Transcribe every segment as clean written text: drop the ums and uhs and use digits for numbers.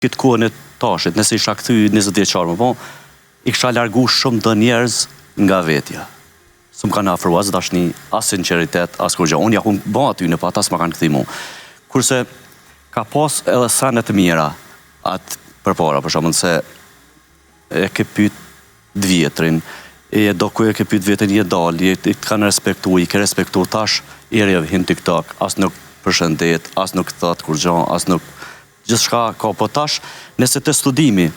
këtë kohën e tashit, nëse isha kthy 20 vjeçar më vonë, i kisha largu shumë të njerëz nga vetja. Së më kanë afru as dashni, as sinceritet, as kur gjë. Unë ja ku bë aty në pa, ata s'ma kanë kthy mu. Kurse ka pas edhe sene të mira atë përpara, për shembull se e ke pyet vjetrin, e do ku e ke pyet veten je dal, i kanë respektu, i ke respektu tash, i rrjev hin TikTok, as nuk përshëndet, as nuk thot kur gjë, as nuk gjithçka ka, po tash nëse të studimi,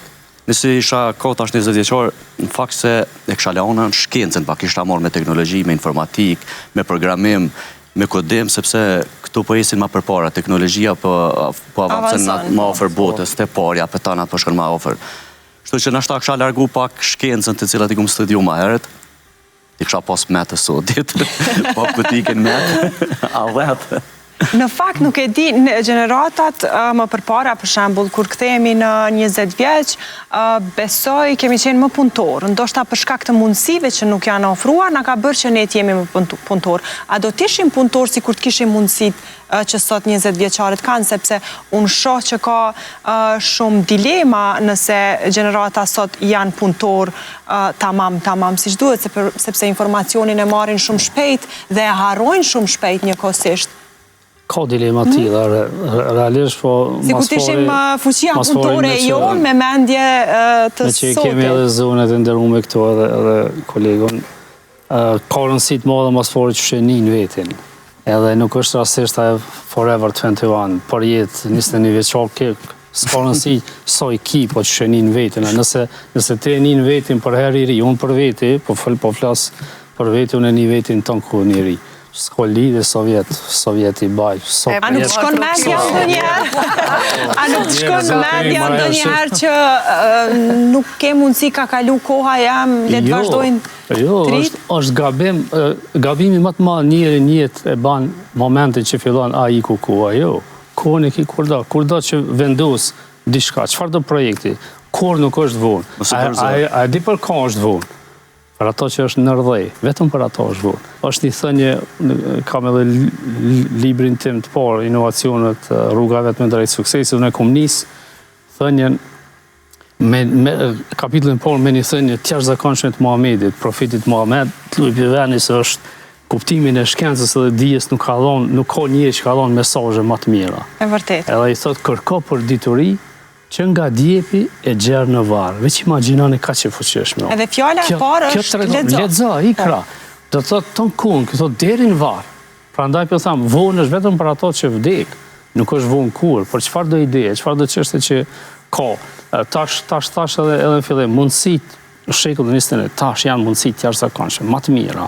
nëse isha ka tash 20 vjeçar, në fakt se e kisha launa në shkencën, pak ishta marrë me teknologji, me informatik, me programim, me kodim, sepse këtu po esin ma përpara, teknologjia po avancen ma ofër botës, te parja, petanat po shkën ma ofër. Kështu që nashta kisha largu pak shkencën të cilat i kumë studiu ma heret, i kisha pas metë sotit, po këtë i kënë metë, a vetë. Në fakt nuk e di, në gjeneratat më përpara, për shembull, kur kthehemi në 20 vjeç, besoj kemi qenë më punëtor, ndoshta për shkak të mundësive që nuk janë ofruar, na ka bërë që ne të jemi më punëtor. A do të ishim punëtor si kur të kishim mundësitë që sot 20 vjeçarit kanë, sepse unë shoh që ka shumë dilema nëse gjenerata sot janë punëtor tamam siç duhet, sepse informacionin e marrin shumë shpejt dhe e harrojnë shumë shpejt njëkohësisht. Ka dilema tilla, realisht, po... Si ku të ishim fuqia punëtore e jonë me mendje të sotit. Me që kemi edhe zonet e ndërrume këto edhe kolegon, ka rëndësit madhe masfori që shenin vetin. Edhe nuk është rasisht e Forever 21, për jetë 21 vjeçar, s'ka rëndësi sa i ki, po që shenin vetin. Nëse te nin vetin për her i ri, unë për veti, po flas për veti, unë e një vetin të në kohë një ri. S'ko lidhe Sovjet i baj. A nuk shkon mendja ndonjëherë? A nuk shkon mendja ndonjëherë që nuk ke mundësi ka kalu koha jam, le të vazhdojnë trit? Jo, është gabim, gabimi më të madh njëri e ban momentin që fillon a i ku koha, jo. Kohën e ki kur do që vendos diçka, çfarë do projekti, kur nuk është vonë. A di për ka është vonë? Për ato që është nërdhej, vetëm për ato është vonë. Është një thënje, kam edhe librin tim të parë, inovacionet, rruga vetëm drejt suksesit, unë e kom nisë thënjen, kapitullin parë me një thënje të jashtëzakonshme të Muhamedit, profetit Muhamed, të luj Pivenis është kuptimin e shkencës dhe dijes nuk ka njëri që ka dhonë mesazhe më të mira. E vërtet. Edhe i thotë kërko për dituri, që nga djepi e gjerë në varë. Veç imaginani ka që fuqeshme. Edhe fjala e parë është lexo. Lexo, ikra. Do të thotë ton kun, këto deri në varë. Prandaj po them, vonë është vetëm për ato që vdek. Nuk është vonë kur, për çfarë do ide, çfarë do çështje që ka. Tash edhe në fillim mundësitë në shekullin 21 tash janë mundësitë jashtëzakonshme, më të mira.